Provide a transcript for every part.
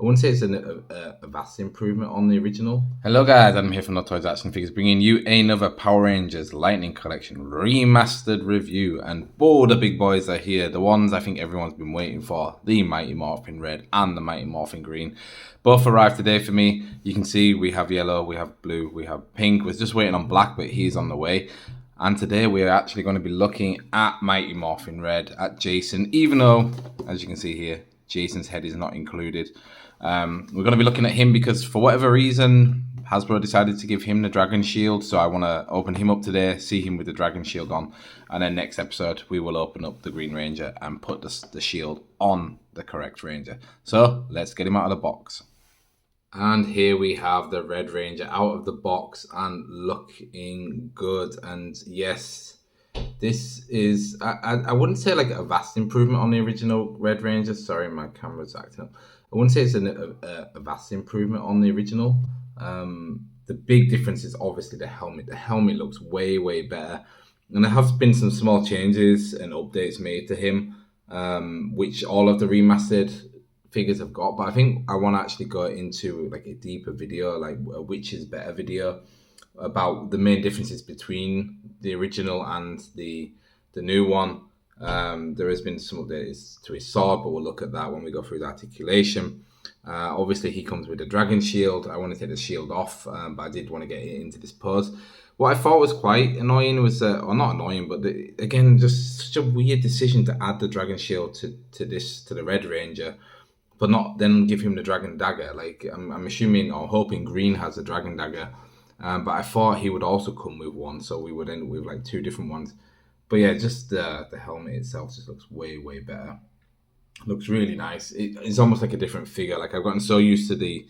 wouldn't say it's a vast improvement on the original. Hello guys, Adam here from Not Toys Action Figures, bringing you another Power Rangers Lightning Collection Remastered review. And the big boys are here, the ones I think everyone's been waiting for, the Mighty Morphin Red and the Mighty Morphin Green. Both arrived today for me. You can see we have yellow, we have blue, we have pink. We're just waiting on black, but he's on the way. And today we're actually going to be looking at Mighty Morphin Red, at Jason, even though, as you can see here, Jason's head is not included. We're going to be looking at him because for whatever reason, Hasbro decided to give him the Dragon Shield. So I want to open him up today, see him with the Dragon Shield on. And then next episode, we will open up the Green Ranger and put the shield on the correct Ranger. So let's get him out of the box. And here we have the Red Ranger out of the box and looking good. And yes, this is, I wouldn't say like a vast improvement on the original Red Ranger. Sorry, my camera's acting up. I wouldn't say it's a vast improvement on the original. The big difference is obviously the helmet. The helmet looks way, way better. And there have been some small changes and updates made to him, which all of the remastered figures have got. But I think I want to actually go into like a deeper video, like a which is better video, about the main differences between the original and the new one. There has been some updates to his sword, but we'll look at that when we go through the articulation. Obviously, he comes with a Dragon Shield. I want to take the shield off, but I did want to get into this pose. What I thought was quite annoying was, or not annoying, but again, just such a weird decision to add the Dragon Shield to the Red Ranger, but not then give him the Dragon Dagger. Like I'm assuming or hoping Green has a Dragon Dagger, but I thought he would also come with one, so we would end up with like two different ones. But yeah, just the helmet itself just looks way, way better. Looks really nice. It's almost like a different figure. Like I've gotten so used to the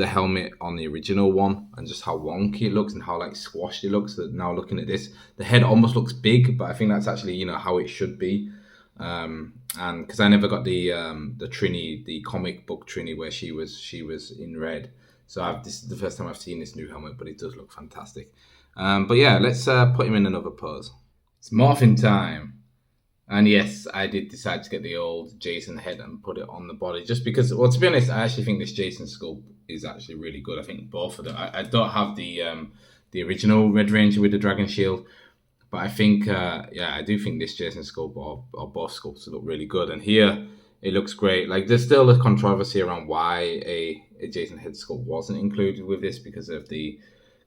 helmet on the original one and just how wonky it looks and how like squashed it looks, that now looking at this, the head almost looks big, but I think that's actually, how it should be. And because I never got the Trini, the comic book Trini where she was in red. So this is the first time I've seen this new helmet, but it does look fantastic. But yeah, let's put him in another pose. It's morphin time. And yes, I did decide to get the old Jason head and put it on the body just because, well, to be honest, I actually think this Jason sculpt is actually really good. I think both of them. I don't have the original Red Ranger with the Dragon Shield, but I think, I do think this Jason sculpt or both sculpts look really good. And here, it looks great. Like, there's still a controversy around why a Jason head sculpt wasn't included with this because of the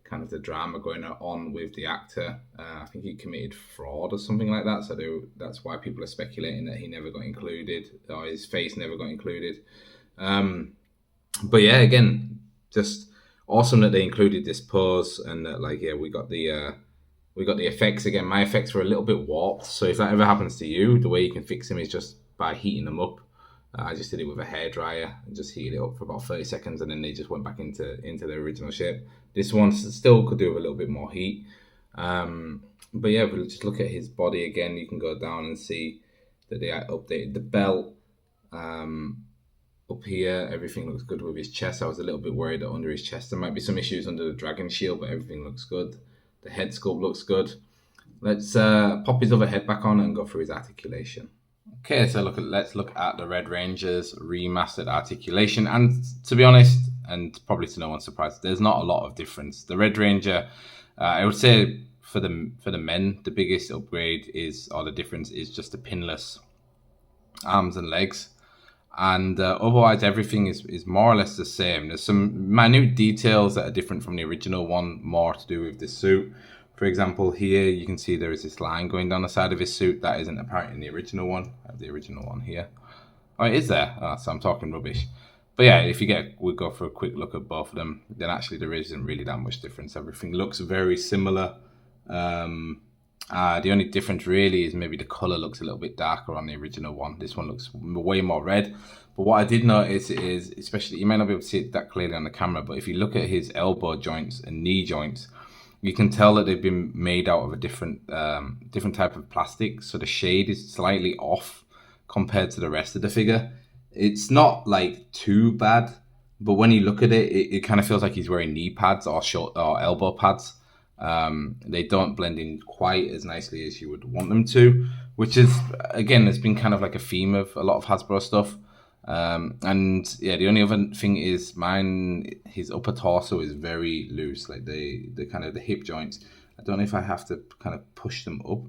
kind of the drama going on with the actor. I think he committed fraud or something like that. So that's why people are speculating that he never got included or his face never got included. But yeah, again, just awesome that they included this pose and that we got the effects again. My effects were a little bit warped. So if that ever happens to you, the way you can fix them is just by heating them up. I just did it with a hairdryer and just heated it up for about 30 seconds and then they just went back into their original shape. This one still could do with a little bit more heat. But yeah, if we just look at his body again, you can go down and see that they updated the belt. Up here, everything looks good with his chest. I was a little bit worried that under his chest there might be some issues under the Dragon Shield, but everything looks good. The head sculpt looks good. Let's pop his other head back on and go through his articulation. Okay, so let's look at the Red Ranger's remastered articulation. And to be honest, and probably to no one's surprise, there's not a lot of difference. The Red Ranger, I would say for the men, the biggest upgrade the difference is just the pinless arms and legs. And otherwise, everything is more or less the same. There's some minute details that are different from the original one, more to do with the suit. For example, here you can see there is this line going down the side of his suit that isn't apparent in the original one. I have the original one here. Oh, it is there. Oh, so I'm talking rubbish. But yeah, if we go for a quick look at both of them, then actually there isn't really that much difference. Everything looks very similar. The only difference really is maybe the color looks a little bit darker on the original one. This one looks way more red. But what I did notice is, especially, you might not be able to see it that clearly on the camera, but if you look at his elbow joints and knee joints, you can tell that they've been made out of a different type of plastic. So the shade is slightly off compared to the rest of the figure. It's not like too bad, but when you look at it, it kind of feels like he's wearing knee pads or elbow pads. They don't blend in quite as nicely as you would want them to, which is, again, it's been kind of like a theme of a lot of Hasbro stuff. And yeah, the only other thing is his upper torso is very loose, like the kind of the hip joints. I don't know if I have to kind of push them up.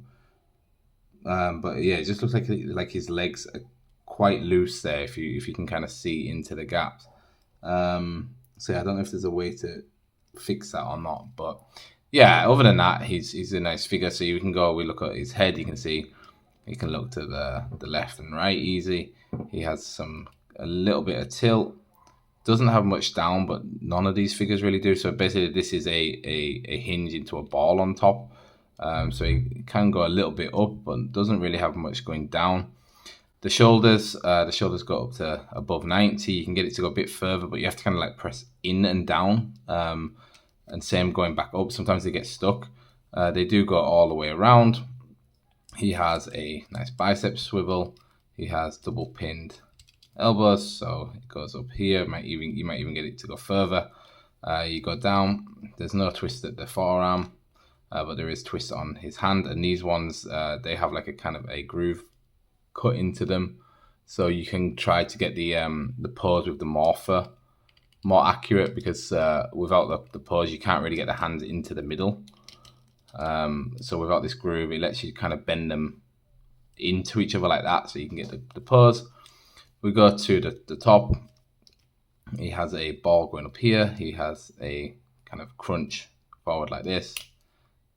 But yeah, it just looks like his legs are quite loose there. If you can kind of see into the gaps. So yeah, I don't know if there's a way to fix that or not. But yeah, other than that, he's a nice figure. So you can go. We look at his head. You can see. You can look to the left and right easy. He has a little bit of tilt. Doesn't have much down, but none of these figures really do. So basically, this is a hinge into a ball on top. So it can go a little bit up, but doesn't really have much going down. The shoulders go up to above 90. You can get it to go a bit further, but you have to kind of like press in and down. And same going back up. Sometimes they get stuck. They do go all the way around. He has a nice bicep swivel. He has double pinned elbows, so it goes up here. You might even get it to go further. You go down. There's no twist at the forearm. But there is twist on his hand, and these ones they have like a kind of a groove cut into them, so you can try to get the pose with the morpher more accurate, because without the pose you can't really get the hands into the middle. So without this groove, it lets you kind of bend them into each other like that, so you can get the pose. We go to the top. He has a ball going up here. He has a kind of crunch forward like this.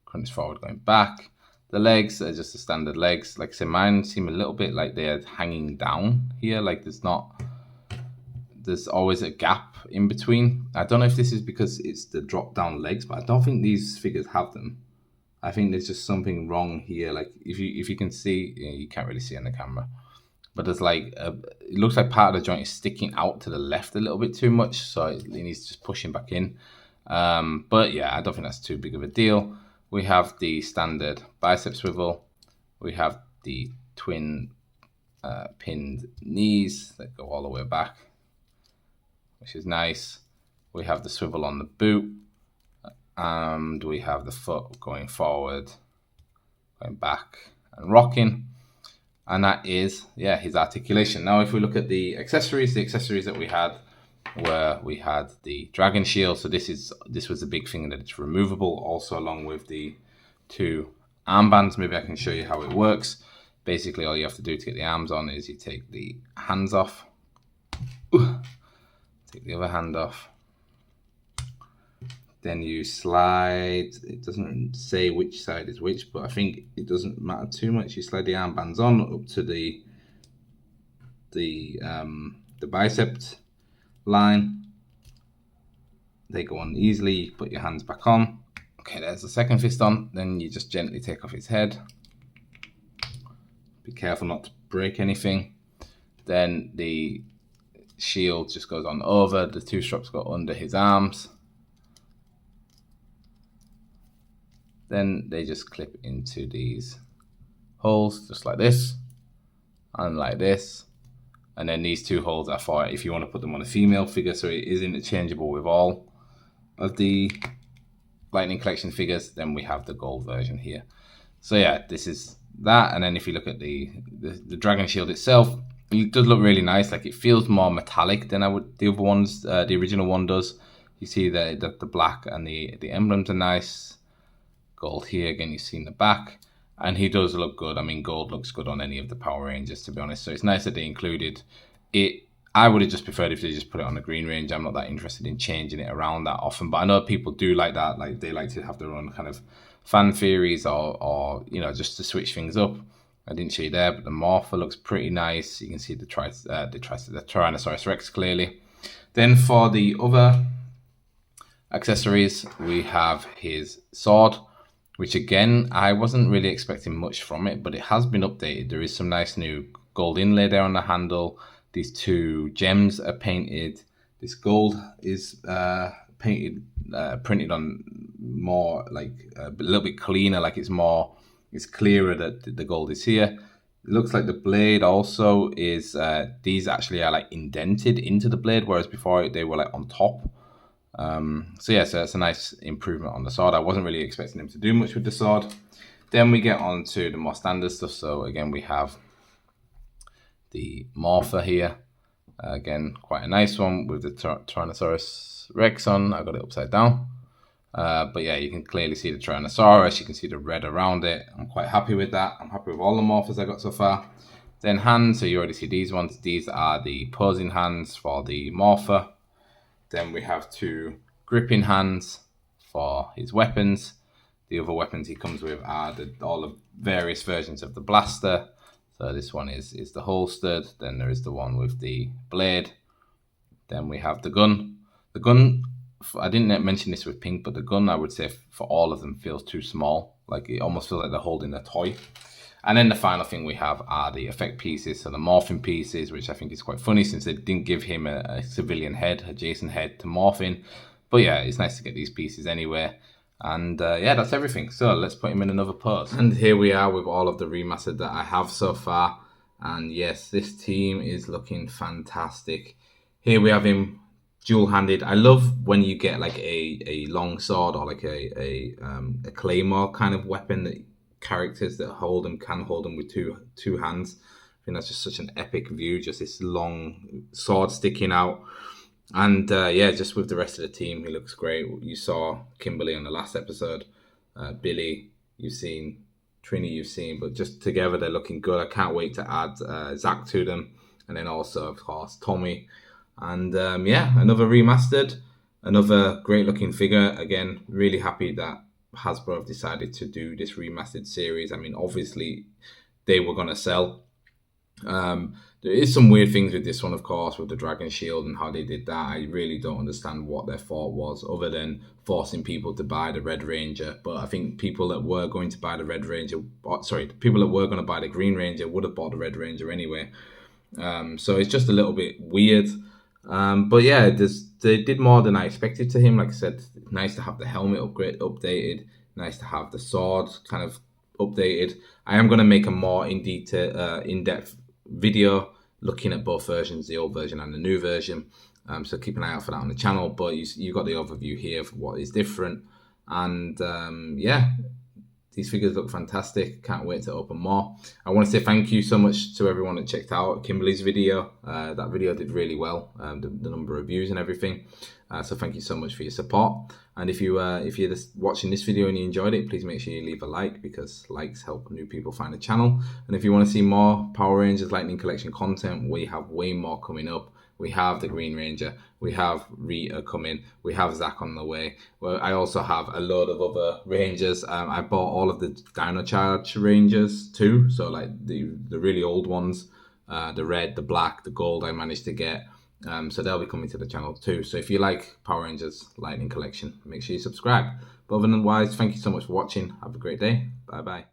Crunch forward going back. The legs are just the standard legs. Like I said, mine seem a little bit like they're hanging down here. Like there's always a gap in between. I don't know if this is because it's the drop down legs, but I don't think these figures have them. I think there's just something wrong here. Like if you can see, you can't really see on the camera, but there's like it looks like part of the joint is sticking out to the left a little bit too much, so it needs just pushing back in. But yeah, I don't think that's too big of a deal. We have the standard bicep swivel. We have the twin pinned knees that go all the way back, which is nice. We have the swivel on the boot, and we have the foot going forward, going back, and rocking. And that is, yeah, his articulation. Now, if we look at the accessories that we had were, we had the dragon shield. So this was a big thing that it's removable, also along with the 2 armbands. Maybe I can show you how it works. Basically, all you have to do to get the arms on is you take the hands off, take the other hand off, then you slide. It doesn't say which side is which, but I think it doesn't matter too much. You slide the armbands on up to the biceps line. They go on easily. You put your hands back on. Okay, there's the second fist on. Then you just gently take off his head. Be careful not to break anything. Then the shield just goes on over. The 2 straps go under his arms. Then they just clip into these holes, just like this, and like this. And then these 2 holes are for if you want to put them on a female figure, so it is interchangeable with all of the Lightning Collection figures. Then we have the gold version here. So yeah, this is that. And then if you look at the dragon shield itself, it does look really nice. Like it feels more metallic than the other ones. The original one does. You see the black and the emblems are nice. Gold here again, you see in the back, and he does look good. I mean, gold looks good on any of the Power Rangers, to be honest. So it's nice that they included it. I would have just preferred if they just put it on the Green Ranger. I'm not that interested in changing it around that often, but I know people do like that. Like they like to have their own kind of fan theories, or you know, just to switch things up. I didn't show you there, but the Morpher looks pretty nice. You can see the Tyrannosaurus Rex clearly. Then for the other accessories, we have his sword, which again, I wasn't really expecting much from it, but it has been updated. There is some nice new gold inlay there on the handle. These 2 gems are painted. This gold is printed on more like a little bit cleaner, like it's clearer that the gold is here. It looks like the blade also is, these actually are like indented into the blade, whereas before they were like on top. So it's a nice improvement on the sword. I wasn't really expecting them to do much with the sword. Then we get on to the more standard stuff. So again, we have the Morpher here. Again, quite a nice one with the Tyrannosaurus Rex on. I got it upside down. But yeah, you can clearly see the Tyrannosaurus. You can see the red around it. I'm quite happy with that. I'm happy with all the morphs I got so far. Then hands, so you already see these ones. These are the posing hands for the morpher. Then we have 2 gripping hands for his weapons. The other weapons he comes with are all the various versions of the blaster. So this one is the holstered. Then there is the one with the blade. Then we have the gun. The gun, I didn't mention this with pink, but the gun I would say for all of them feels too small. Like it almost feels like they're holding a toy. And then the final thing we have are the effect pieces, so the Morphin pieces, which I think is quite funny since they didn't give him a civilian head, a Jason head to Morphin. But yeah, it's nice to get these pieces anyway. And yeah, that's everything. So let's put him in another pose. And here we are with all of the remastered that I have so far. And yes, this team is looking fantastic. Here we have him dual-handed. I love when you get like a long sword or like a claymore kind of weapon that characters that hold them can hold them with two hands. I think that's just such an epic view, just this long sword sticking out. And yeah, just with the rest of the team, he looks great. You saw Kimberly on the last episode, Billy, you've seen, Trini, you've seen, but just together they're looking good. I can't wait to add Zach to them, and then also, of course, Tommy. And yeah, another remastered, another great looking figure. Again, really happy that Hasbro have decided to do this remastered series. I mean, obviously, they were going to sell. There is some weird things with this one, of course, with the Dragon Shield and how they did that. I really don't understand what their thought was, other than forcing people to buy the Red Ranger. But I think people that were going to buy the Red Ranger, people that were going to buy the Green Ranger would have bought the Red Ranger anyway. So it's just a little bit weird. But yeah, they did more than I expected to him. Like I said, nice to have the helmet updated. Nice to have the sword kind of updated. I am going to make a more in-depth video looking at both versions, the old version and the new version. So keep an eye out for that on the channel. But you got the overview here for what is different. And yeah, these figures look fantastic. Can't wait to open more. I want to say thank you so much to everyone that checked out Kimberly's video. That video did really well, the number of views and everything. So thank you so much for your support. And if you're just watching this video and you enjoyed it, please make sure you leave a like, because likes help new people find the channel. And if you want to see more Power Rangers Lightning Collection content, we have way more coming up. We have the Green Ranger, we have Rita coming, we have Zach on the way. Well, I also have a load of other Rangers. I bought all of the Dino Charge Rangers too, so like the really old ones, the red, the black, the gold I managed to get. So they'll be coming to the channel too. So if you like Power Rangers Lightning Collection, make sure you subscribe. But otherwise, thank you so much for watching. Have a great day. Bye bye.